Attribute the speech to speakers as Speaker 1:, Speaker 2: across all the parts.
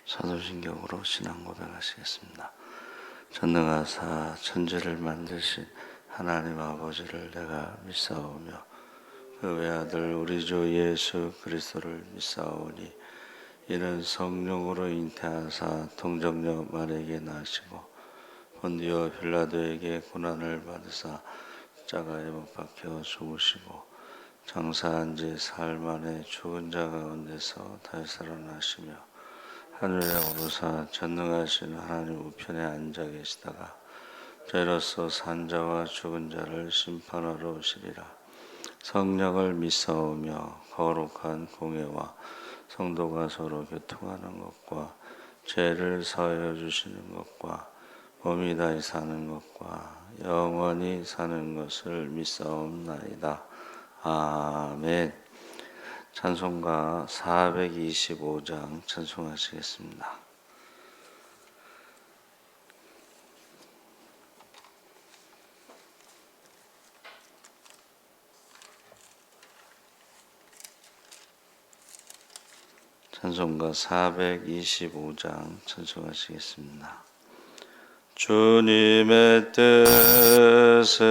Speaker 1: 사도신경으로 신앙 고백하시겠습니다. 전능하사 천지를 만드신 하나님 아버지를 내가 믿사오며 그 외아들 우리 주 예수 그리스도를 믿사오니 이는 성령으로 잉태하사 동정녀 마리아에게 나시고 본디오 빌라도에게 고난을 받으사 십자가에 못 박혀 죽으시고 장사한 지 사흘 만에 죽은 자 가운데서 다시 살아나시며 하늘에 오르사 전능하신 하나님 우편에 앉아 계시다가 저희로서 산 자와 죽은 자를 심판하러 오시리라. 성령을 믿사오며 거룩한 공예와 성도가 서로 교통하는 것과 죄를 사하여 주시는 것과 몸이 다시 사는 것과 영원히 사는 것을 믿사옵나이다. 아멘. 찬송가 425장 찬송하시겠습니다. 찬송가 425장 찬송하시겠습니다. 주님의 뜻을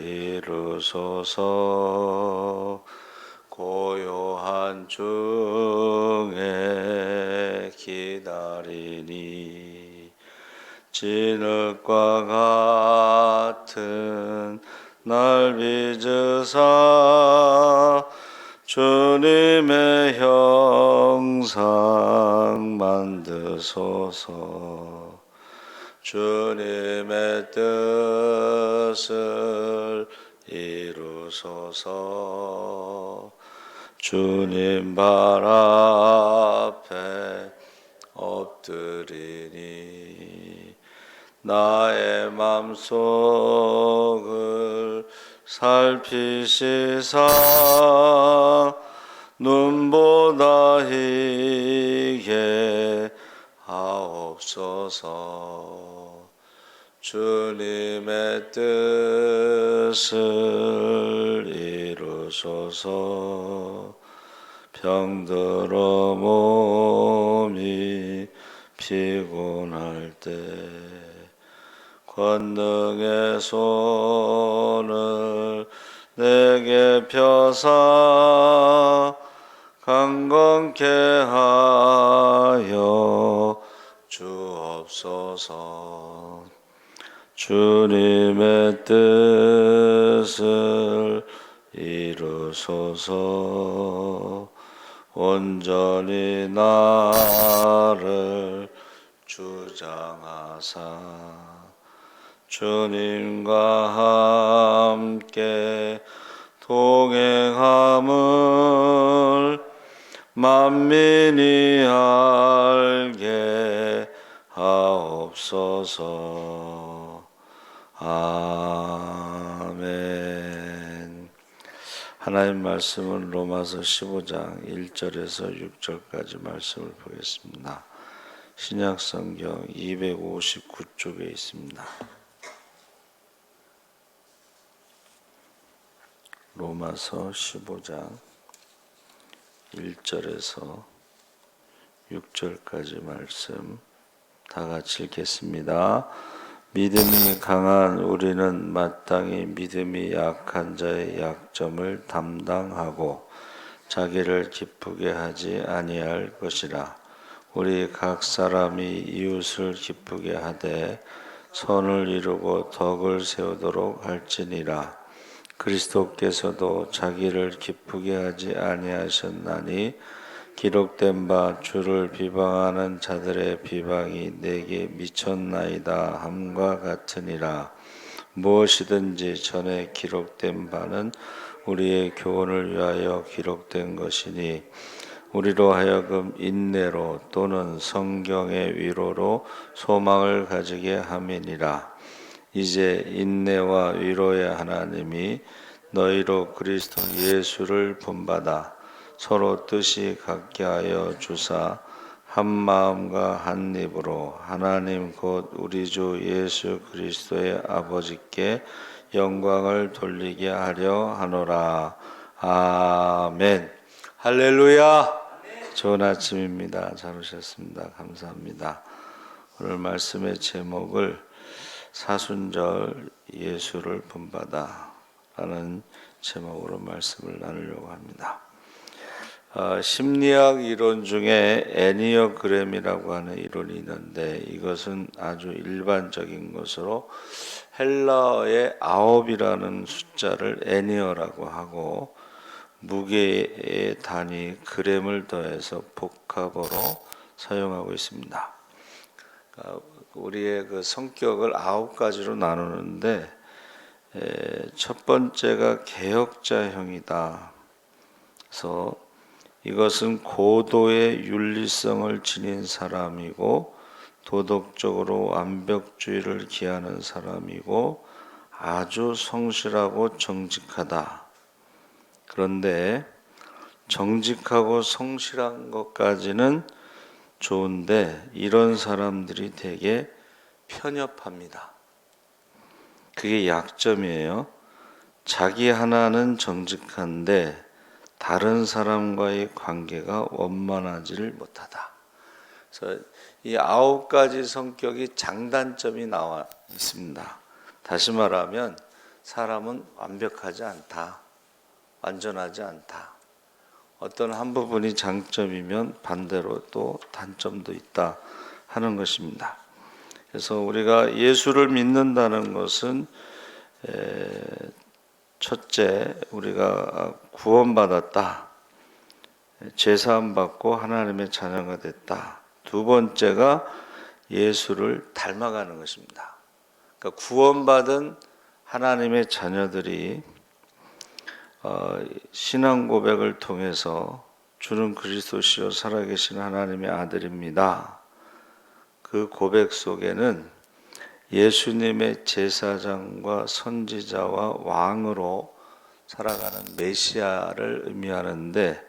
Speaker 1: 이루소서. 고요한 중에 기다리니 진흙과 같은 날 빚으사 주님의 형상 만드소서. 주님의 뜻을 이루소서. 주님 발 앞에 엎드리니 나의 맘속을 살피시사 눈보다 희게 하옵소서. 주님의 뜻을 이루소서. 병들어 몸이 피곤할 때 권능의 손을 내게 펴사 강건케 하여 주옵소서. 주님의 뜻을 이루소서. 온전히 나를 주장하사 주님과 함께 동행함을 만민이 알게 하옵소서. 아멘. 하나님 말씀은 로마서 15장 1절에서 6절까지 말씀을 보겠습니다. 신약성경 259쪽에 있습니다. 로마서 15장 1절에서 6절까지 말씀 다 같이 읽겠습니다. 믿음이 강한 우리는 마땅히 믿음이 약한 자의 약점을 담당하고 자기를 기쁘게 하지 아니할 것이라. 우리 각 사람이 이웃을 기쁘게 하되 선을 이루고 덕을 세우도록 할지니라. 그리스도께서도 자기를 기쁘게 하지 아니하셨나니 기록된 바 주를 비방하는 자들의 비방이 내게 미쳤나이다 함과 같으니라. 무엇이든지 전에 기록된 바는 우리의 교훈을 위하여 기록된 것이니 우리로 하여금 인내로 또는 성경의 위로로 소망을 가지게 함이니라. 이제 인내와 위로의 하나님이 너희로 그리스도 예수를 본받아 서로 뜻이 같게 하여 주사 한 마음과 한 입으로 하나님 곧 우리 주 예수 그리스도의 아버지께 영광을 돌리게 하려 하노라. 아멘. 할렐루야. 좋은 아침입니다. 잘 오셨습니다. 감사합니다. 오늘 말씀의 제목을 사순절 예수를 본받아 라는 제목으로 말씀을 나누려고 합니다. 심리학 이론 중에 애니어그램이라고 하는 이론이 있는데 이것은 아주 일반적인 것으로 헬라어의 9이라는 숫자를 애니어라고 하고 무게의 단위 그램을 더해서 복합어로 사용하고 있습니다. 우리의 그 성격을 9가지로 나누는데 첫 번째가 개혁자형이다. 그래서 이것은 고도의 윤리성을 지닌 사람이고 도덕적으로 완벽주의를 기하는 사람이고 아주 성실하고 정직하다. 그런데 정직하고 성실한 것까지는 좋은데 이런 사람들이 되게 편협합니다. 그게 약점이에요. 자기 하나는 정직한데 다른 사람과의 관계가 원만하지를 못하다. 그래서 이 9가지 성격이 장단점이 나와 있습니다. 다시 말하면 사람은 완벽하지 않다. 완전하지 않다. 어떤 한 부분이 장점이면 반대로 또 단점도 있다 하는 것입니다. 그래서 우리가 예수를 믿는다는 것은 첫째, 우리가 구원받았다. 죄사함 받고 하나님의 자녀가 됐다. 두 번째가 예수를 닮아가는 것입니다. 그러니까 구원받은 하나님의 자녀들이 신앙 고백을 통해서 주는 그리스도시요 살아계신 하나님의 아들입니다. 그 고백 속에는 예수님의 제사장과 선지자와 왕으로 살아가는 메시아를 의미하는데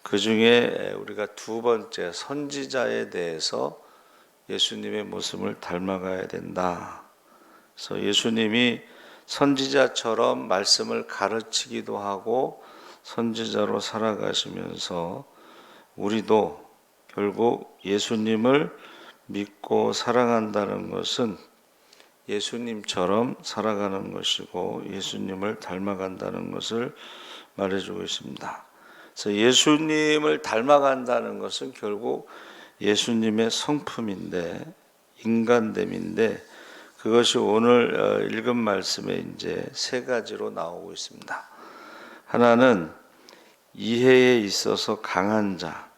Speaker 1: 그 중에 우리가 두 번째 선지자에 대해서 예수님의 모습을 닮아가야 된다. 그래서 예수님이 선지자처럼 말씀을 가르치기도 하고 선지자로 살아가시면서 우리도 결국 예수님을 믿고 사랑한다는 것은 예수님처럼 살아가는 것이고 예수님을 닮아간다는 것을 말해주고 있습니다. 그래서 예수님을 닮아간다는 것은 결국 예수님의 성품인데 인간됨인데 그것이 오늘 읽은 말씀에 이제 세 가지로 나오고 있습니다. 하나는 이해에 있어서 강한 자,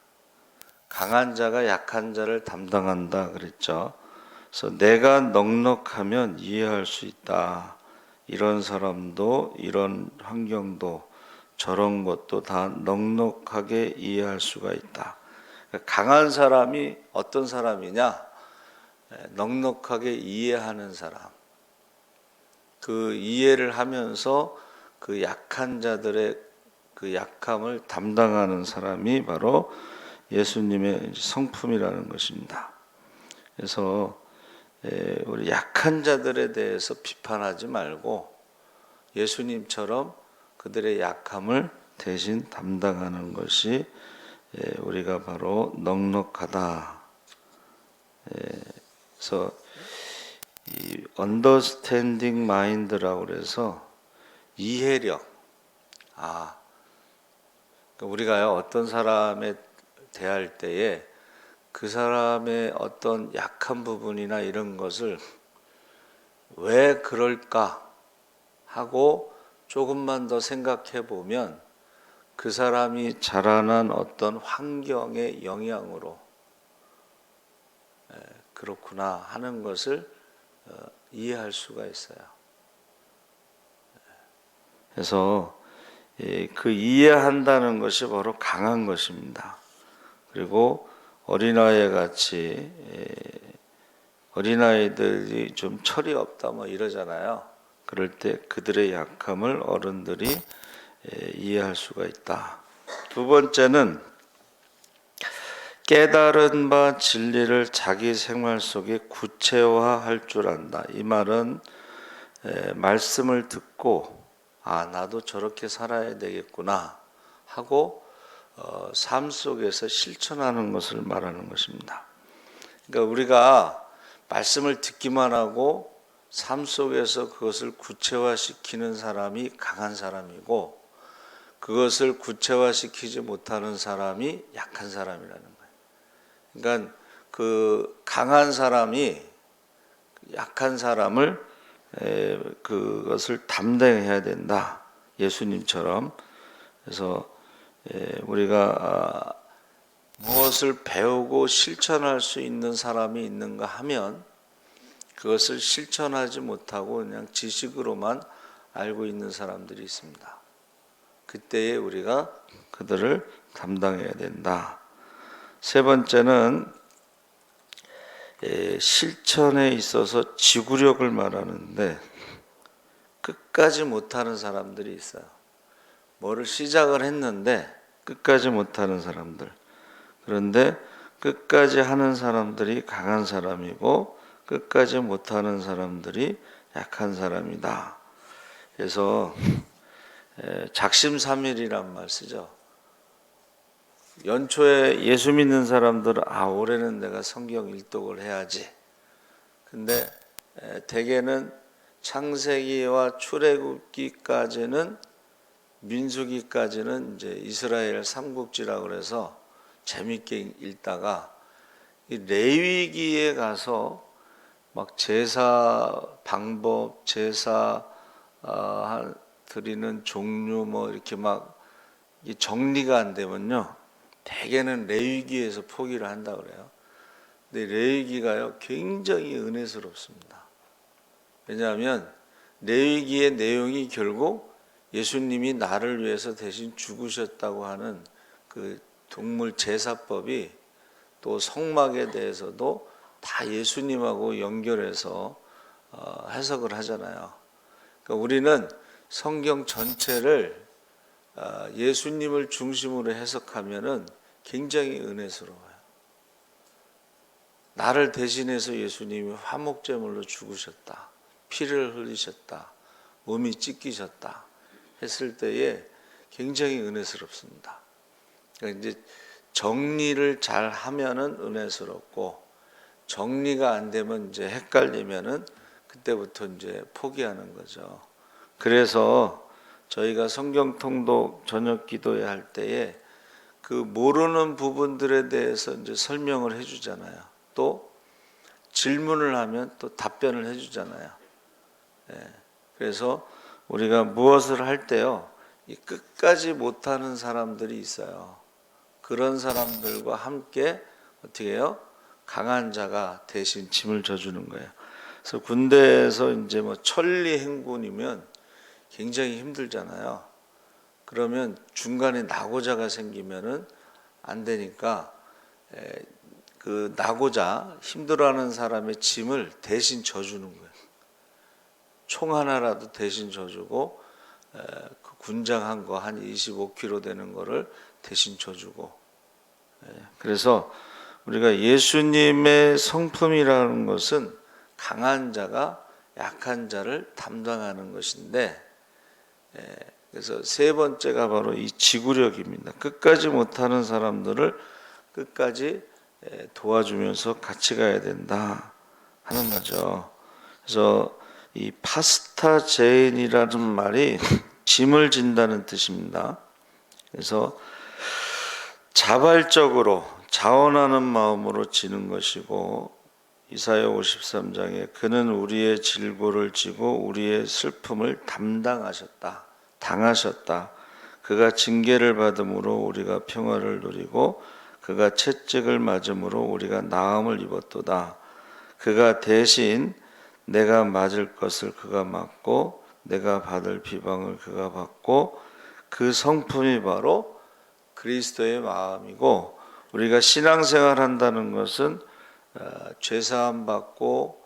Speaker 1: 강한 자가 약한 자를 담당한다 그랬죠. 그래서 내가 넉넉하면 이해할 수 있다. 이런 사람도 이런 환경도 저런 것도 다 넉넉하게 이해할 수가 있다. 강한 사람이 어떤 사람이냐? 넉넉하게 이해하는 사람. 그 이해를 하면서 그 약한 자들의 그 약함을 담당하는 사람이 바로 예수님의 성품이라는 것입니다. 그래서 우리 약한 자들에 대해서 비판하지 말고 예수님처럼 그들의 약함을 대신 담당하는 것이 우리가 바로 넉넉하다. 그래서 이 understanding mind라고 그래서 이해력. 그러니까 우리가요 어떤 사람에 대할 때에 그 사람의 어떤 약한 부분이나 이런 것을 왜 그럴까 하고 조금만 더 생각해 보면 그 사람이 자라난 어떤 환경의 영향으로 그렇구나 하는 것을 이해할 수가 있어요. 그래서 그 이해한다는 것이 바로 강한 것입니다. 그리고 어린아이 같이 어린아이들이 좀 철이 없다 뭐 이러잖아요. 그럴 때 그들의 약함을 어른들이 이해할 수가 있다. 두 번째는 깨달은 바 진리를 자기 생활 속에 구체화할 줄 안다. 이 말은 말씀을 듣고 나도 저렇게 살아야 되겠구나 하고 삶 속에서 실천하는 것을 말하는 것입니다. 그러니까 우리가 말씀을 듣기만 하고 삶 속에서 그것을 구체화시키는 사람이 강한 사람이고, 그것을 구체화시키지 못하는 사람이 약한 사람이라는 거예요. 그러니까 그 강한 사람이 약한 사람을 그것을 담당해야 된다. 예수님처럼. 그래서 우리가 무엇을 배우고 실천할 수 있는 사람이 있는가 하면 그것을 실천하지 못하고 그냥 지식으로만 알고 있는 사람들이 있습니다. 그때에 우리가 그들을 담당해야 된다. 세 번째는 실천에 있어서 지구력을 말하는데, 끝까지 못하는 사람들이 있어요. 뭐를 시작을 했는데 끝까지 못하는 사람들. 그런데 끝까지 하는 사람들이 강한 사람이고 끝까지 못하는 사람들이 약한 사람이다. 그래서 작심삼일이란 말 쓰죠. 연초에 예수 믿는 사람들은 올해는 내가 성경 일독을 해야지. 근데 대개는 창세기와 출애굽기까지는, 민수기까지는 이제 이스라엘 삼국지라고 그래서 재밌게 읽다가 이 레위기에 가서 막 제사 방법, 제사 드리는 종류 뭐 이렇게 막 정리가 안 되면요, 대개는 레위기에서 포기를 한다 그래요. 근데 레위기가요 굉장히 은혜스럽습니다. 왜냐하면 레위기의 내용이 결국 예수님이 나를 위해서 대신 죽으셨다고 하는 그 동물 제사법이, 또 성막에 대해서도 다 예수님하고 연결해서 해석을 하잖아요. 그러니까 우리는 성경 전체를 예수님을 중심으로 해석하면은 굉장히 은혜스러워요. 나를 대신해서 예수님이 화목제물로 죽으셨다, 피를 흘리셨다, 몸이 찢기셨다 했을 때에 굉장히 은혜스럽습니다. 그러니까 이제 정리를 잘 하면은 은혜스럽고, 정리가 안 되면 이제 헷갈리면은 그때부터 이제 포기하는 거죠. 그래서 저희가 성경 통독 저녁 기도회 할 때에 그 모르는 부분들에 대해서 이제 설명을 해주잖아요. 또 질문을 하면 또 답변을 해주잖아요. 그래서 우리가 무엇을 할 때요, 이 끝까지 못하는 사람들이 있어요. 그런 사람들과 함께 어떻게 해요? 강한 자가 대신 짐을 져주는 거예요. 그래서 군대에서 이제 뭐 천리 행군이면 굉장히 힘들잖아요. 그러면 중간에 낙오자가 생기면은 안 되니까 그 낙오자, 힘들어하는 사람의 짐을 대신 져주는 거예요. 총 하나라도 대신 져주고, 그 군장한 거 한 25kg 되는 거를 대신 져주고. 그래서 우리가 예수님의 성품이라는 것은 강한 자가 약한 자를 담당하는 것인데, 그래서 세 번째가 바로 이 지구력입니다. 끝까지 못하는 사람들을 끝까지 도와주면서 같이 가야 된다 하는 거죠. 그래서 이 파스타제인이라는 말이 짐을 진다는 뜻입니다. 그래서 자발적으로 자원하는 마음으로 지는 것이고, 이사야 53장에 그는 우리의 질고를 지고 우리의 슬픔을 담당하셨다, 당하셨다. 그가 징계를 받음으로 우리가 평화를 누리고 그가 채찍을 맞음으로 우리가 나음을 입었도다. 그가 대신 내가 맞을 것을 그가 맞고 내가 받을 비방을 그가 받고, 그 성품이 바로 그리스도의 마음이고, 우리가 신앙생활 한다는 것은 죄사함 받고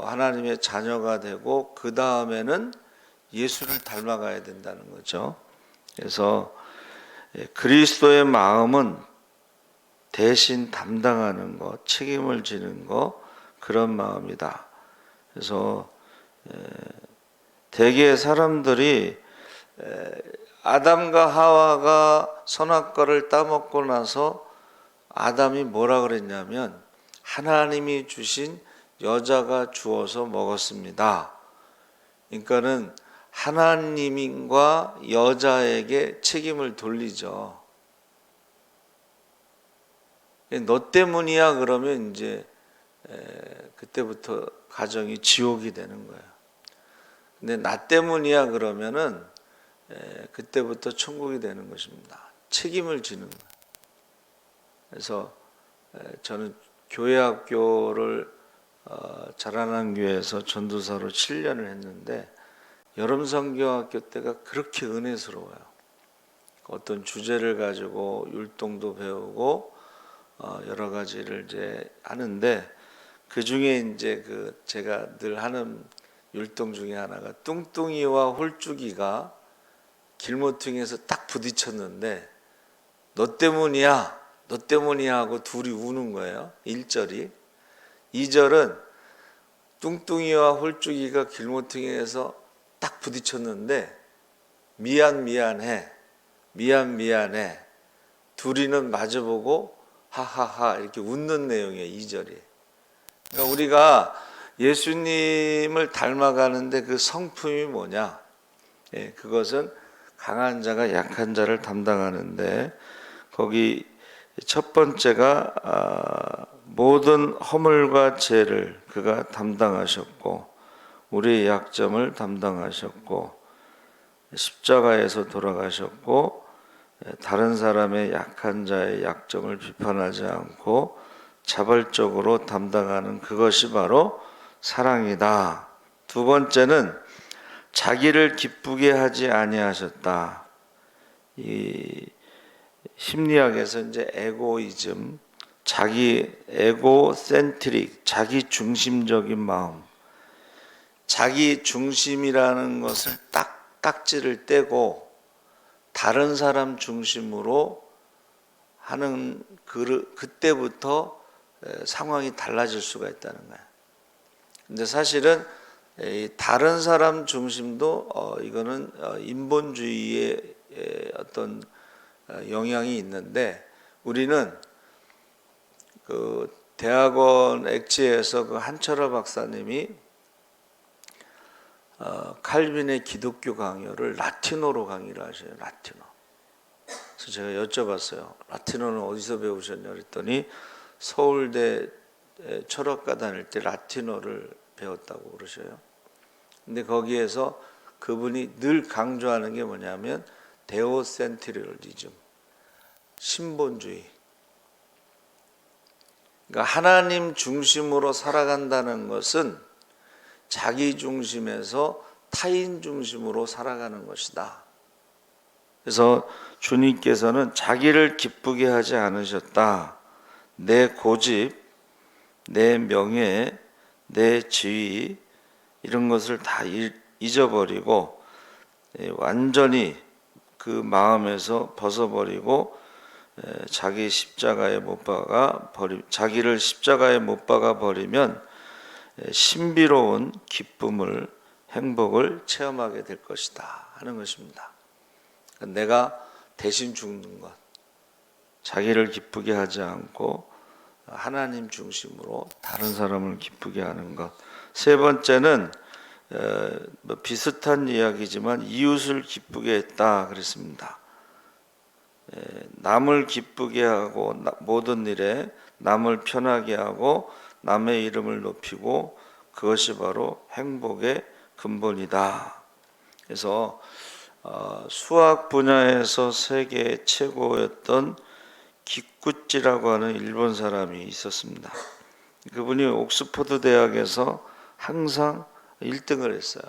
Speaker 1: 하나님의 자녀가 되고 그 다음에는 예수를 닮아가야 된다는 거죠. 그래서 그리스도의 마음은 대신 담당하는 것, 책임을 지는 것, 그런 마음이다. 그래서 대개 사람들이 아담과 하와가 선악과를 따먹고 나서 아담이 뭐라 그랬냐면 하나님이 주신 여자가 주어서 먹었습니다. 그러니까는 하나님과 여자에게 책임을 돌리죠. 너 때문이야 그러면 이제 그때부터 가정이 지옥이 되는 거예요. 근데 나 때문이야 그러면은 그때부터 천국이 되는 것입니다. 책임을 지는 거예요. 그래서 저는 교회학교를 자라난교회에서 전도사로 7년을 했는데 여름 성경학교 때가 그렇게 은혜스러워요. 어떤 주제를 가지고 율동도 배우고 여러 가지를 이제 하는데 그 중에 이제 제가 늘 하는 율동 중에 하나가 뚱뚱이와 홀쭉이가 길모퉁이에서 딱 부딪혔는데 너 때문이야 하고 둘이 우는 거예요. 1절이. 2절은 뚱뚱이와 홀쭉이가 길모퉁이에서 딱 부딪혔는데 미안해 둘이는 마주보고 하하하 이렇게 웃는 내용이에요. 2절이. 그러니까 우리가 예수님을 닮아가는데 그 성품이 뭐냐? 그것은 강한 자가 약한 자를 담당하는데 거기 첫 번째가 모든 허물과 죄를 그가 담당하셨고 우리의 약점을 담당하셨고 십자가에서 돌아가셨고 다른 사람의 약한 자의 약점을 비판하지 않고 자발적으로 담당하는 그것이 바로 사랑이다. 두 번째는 자기를 기쁘게 하지 아니하셨다. 이 심리학에서 이제 에고이즘, 자기 에고센트릭, 자기 중심적인 마음, 자기 중심이라는 것을 딱지를 떼고 다른 사람 중심으로 하는 그때부터 상황이 달라질 수가 있다는 거예요. 근데 사실은 다른 사람 중심도 이거는 인본주의의 어떤 영향이 있는데 우리는 그 대학원 엑지에서 그 한철호 박사님이 칼빈의 기독교 강요를 라틴어로 강의를 하셔요. 라틴어. 그래서 제가 여쭤봤어요. 라틴어는 어디서 배우셨냐 그랬더니 서울대 철학과 다닐 때 라틴어를 배웠다고 그러셔요. 근데 거기에서 그분이 늘 강조하는 게 뭐냐면 데오센트리즘, 신본주의. 그러니까 하나님 중심으로 살아간다는 것은 자기 중심에서 타인 중심으로 살아가는 것이다. 그래서 주님께서는 자기를 기쁘게 하지 않으셨다. 내 고집, 내 명예, 내 지위 이런 것을 다 잊어버리고 완전히 그 마음에서 벗어버리고 자기를 십자가에 못 박아 버리면 신비로운 기쁨을 행복을 체험하게 될 것이다 하는 것입니다. 내가 대신 죽는 것, 자기를 기쁘게 하지 않고 하나님 중심으로 다른 사람을 기쁘게 하는 것. 세 번째는 비슷한 이야기지만 이웃을 기쁘게 했다 그랬습니다. 남을 기쁘게 하고 모든 일에 남을 편하게 하고 남의 이름을 높이고 그것이 바로 행복의 근본이다. 그래서 수학 분야에서 세계 최고였던 기쿠찌라고 하는 일본 사람이 있었습니다. 그분이 옥스퍼드 대학에서 항상 1등을 했어요.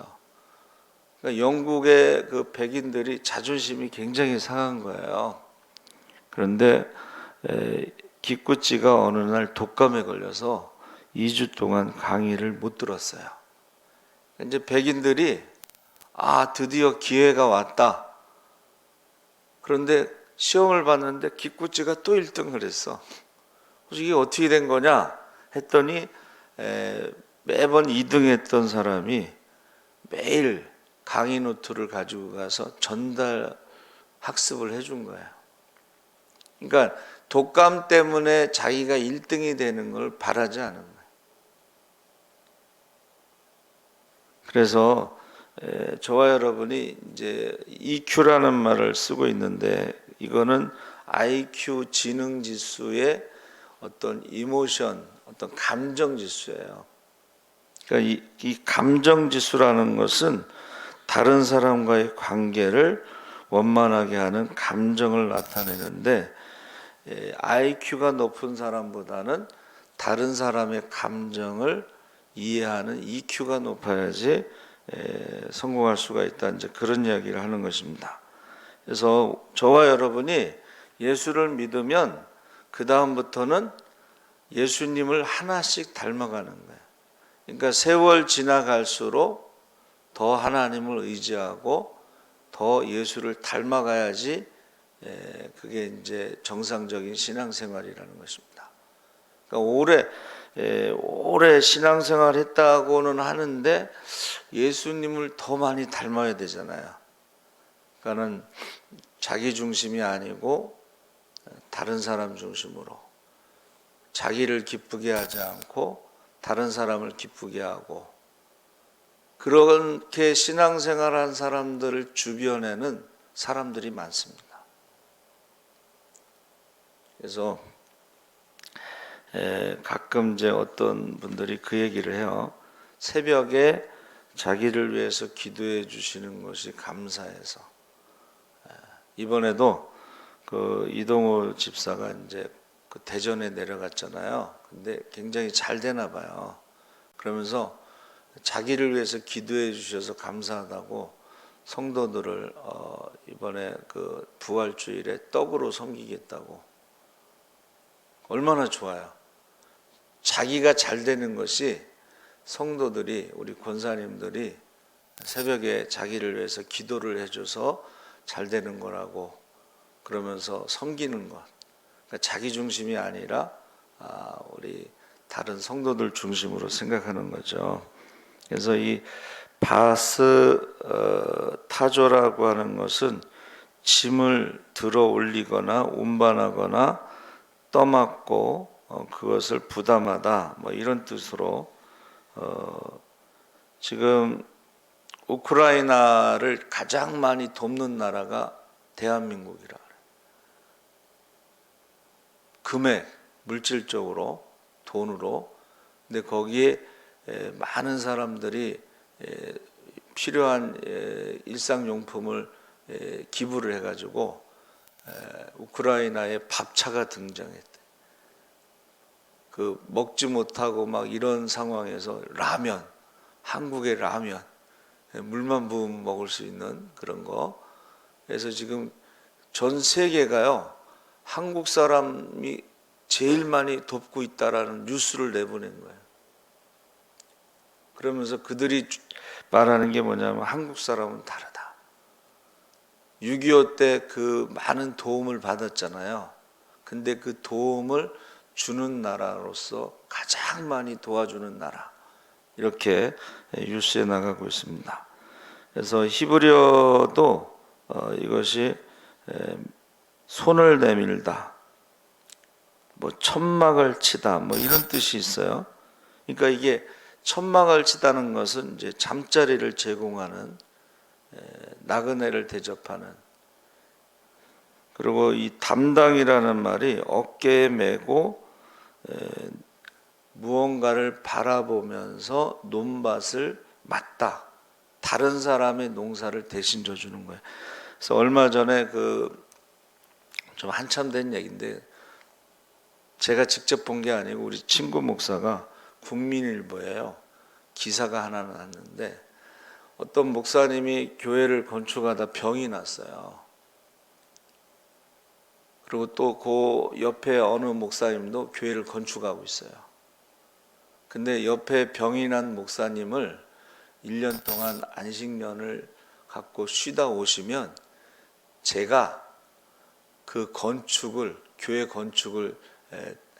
Speaker 1: 그러니까 영국의 그 백인들이 자존심이 굉장히 상한 거예요. 그런데 기쿠찌가 어느 날 독감에 걸려서 2주 동안 강의를 못 들었어요. 이제 백인들이 드디어 기회가 왔다. 그런데 시험을 봤는데 기쿠찌가 또 1등을 했어. 그래서 이게 어떻게 된 거냐 했더니 매번 2등 했던 사람이 매일 강의 노트를 가지고 가서 전달하는 학습을 해준 거예요. 그러니까 독감 때문에 자기가 1등이 되는 걸 바라지 않은 거예요. 그래서 저와 여러분이 이제 EQ라는 말을 쓰고 있는데 이거는 IQ 지능 지수의 어떤 이모션, 어떤 감정 지수예요. 그러니까 이 감정 지수라는 것은 다른 사람과의 관계를 원만하게 하는 감정을 나타내는데 IQ가 높은 사람보다는 다른 사람의 감정을 이해하는 EQ가 높아야지 성공할 수가 있다. 이제 그런 이야기를 하는 것입니다. 그래서 저와 여러분이 예수를 믿으면 그 다음부터는 예수님을 하나씩 닮아가는 거예요. 그러니까 세월 지나갈수록 더 하나님을 의지하고 더 예수를 닮아가야지 그게 이제 정상적인 신앙생활이라는 것입니다. 그러니까 오래 신앙생활 했다고는 하는데 예수님을 더 많이 닮아야 되잖아요. 그러니까는 자기 중심이 아니고 다른 사람 중심으로 자기를 기쁘게 하지 않고 다른 사람을 기쁘게 하고 그렇게 신앙생활한 사람들 주변에는 사람들이 많습니다. 그래서 가끔 이제 어떤 분들이 그 얘기를 해요. 새벽에 자기를 위해서 기도해 주시는 것이 감사해서. 이번에도 그 이동호 집사가 이제 그 대전에 내려갔잖아요. 근데 굉장히 잘 되나 봐요. 그러면서 자기를 위해서 기도해 주셔서 감사하다고 성도들을 이번에 그 부활주일에 떡으로 섬기겠다고. 얼마나 좋아요. 자기가 잘 되는 것이 성도들이 우리 권사님들이 새벽에 자기를 위해서 기도를 해줘서 잘 되는 거라고 그러면서 섬기는 것. 그러니까 자기 중심이 아니라 우리 다른 성도들 중심으로 생각하는 거죠. 그래서 이 바스 타조라고 하는 것은 짐을 들어 올리거나 운반하거나 떠맡고 그것을 부담하다 뭐 이런 뜻으로 지금 우크라이나를 가장 많이 돕는 나라가 대한민국이라 그래요. 금액, 물질적으로, 돈으로. 근데 거기에 많은 사람들이 필요한 일상용품을 기부를 해가지고 우크라이나에 밥차가 등장했대. 그 먹지 못하고 막 이런 상황에서 라면, 한국의 라면, 물만 부으면 먹을 수 있는 그런 거. 그래서 지금 전 세계가요, 한국 사람이 제일 많이 돕고 있다라는 뉴스를 내보낸 거예요. 그러면서 그들이 말하는 게 뭐냐면 한국 사람은 다르다. 6.25 때 그 많은 도움을 받았잖아요. 근데 그 도움을 주는 나라로서 가장 많이 도와주는 나라. 이렇게 뉴스에 나가고 있습니다. 그래서 히브리어도 이것이 손을 내밀다, 뭐 천막을 치다, 뭐 이런 뜻이 있어요. 그러니까 이게 천막을 치다는 것은 이제 잠자리를 제공하는 나그네를 대접하는. 그리고 이 담당이라는 말이 어깨에 메고 무언가를 바라보면서 논밭을 맡다. 다른 사람의 농사를 대신 져주는 거예요. 그래서 얼마 전에 좀 한참 된 얘기인데 제가 직접 본 게 아니고 우리 친구 목사가 국민일보예요. 기사가 하나 났는데 어떤 목사님이 교회를 건축하다 병이 났어요. 그리고 또 그 옆에 어느 목사님도 교회를 건축하고 있어요. 근데 옆에 병이 난 목사님을 1년 동안 안식년을 갖고 쉬다 오시면 제가 그 교회 건축을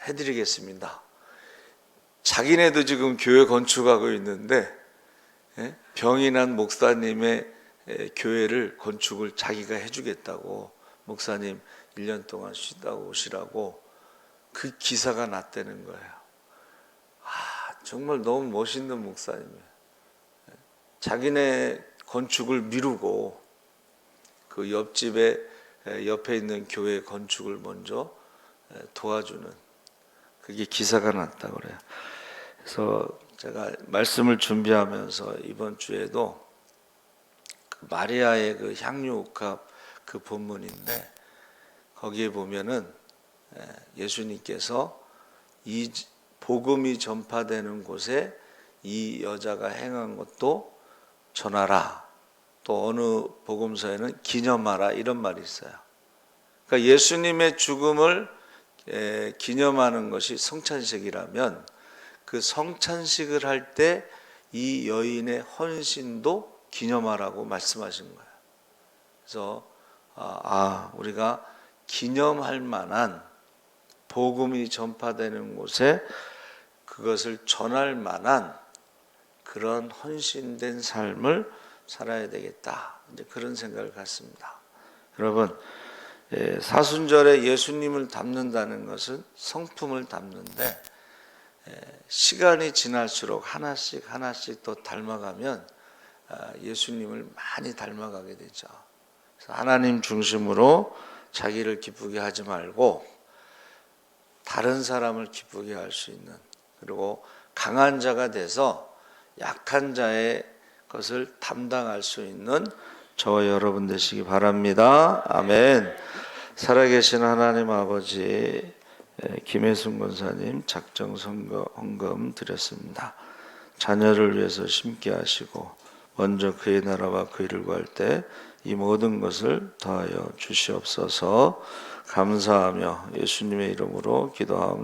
Speaker 1: 해드리겠습니다. 자기네도 지금 교회 건축하고 있는데 병이 난 목사님의 교회를 건축을 자기가 해주겠다고 목사님 1년 동안 쉬다 오시라고 그 기사가 났다는 거예요. 정말 너무 멋있는 목사님이에요. 자기네 건축을 미루고 그 옆에 있는 교회 건축을 먼저 도와주는 그게 기사가 났다고 그래요. 그래서 제가 말씀을 준비하면서 이번 주에도 그 마리아의 그 향유옥합 그 본문인데 거기에 보면은 예수님께서 이 복음이 전파되는 곳에 이 여자가 행한 것도 전하라. 또 어느 복음서에는 기념하라 이런 말이 있어요. 그러니까 예수님의 죽음을 기념하는 것이 성찬식이라면 그 성찬식을 할 때 이 여인의 헌신도 기념하라고 말씀하신 거예요. 그래서 우리가 기념할 만한 복음이 전파되는 곳에 그것을 전할 만한 그런 헌신된 삶을 살아야 되겠다. 이제 그런 생각을 갖습니다. 여러분, 사순절에 예수님을 담는다는 것은 성품을 담는데 시간이 지날수록 하나씩 또 닮아가면 예수님을 많이 닮아가게 되죠. 그래서 하나님 중심으로 자기를 기쁘게 하지 말고 다른 사람을 기쁘게 할 수 있는, 그리고 강한 자가 돼서 약한 자의 것을 담당할 수 있는 저와 여러분 되시기 바랍니다. 아멘. 살아계신 하나님 아버지, 김혜순 권사님 작정 헌금 드렸습니다. 자녀를 위해서 심게 하시고 먼저 그의 나라와 그 일을 구할 때 이 모든 것을 더하여 주시옵소서. 감사하며 예수님의 이름으로 기도하옵나이다.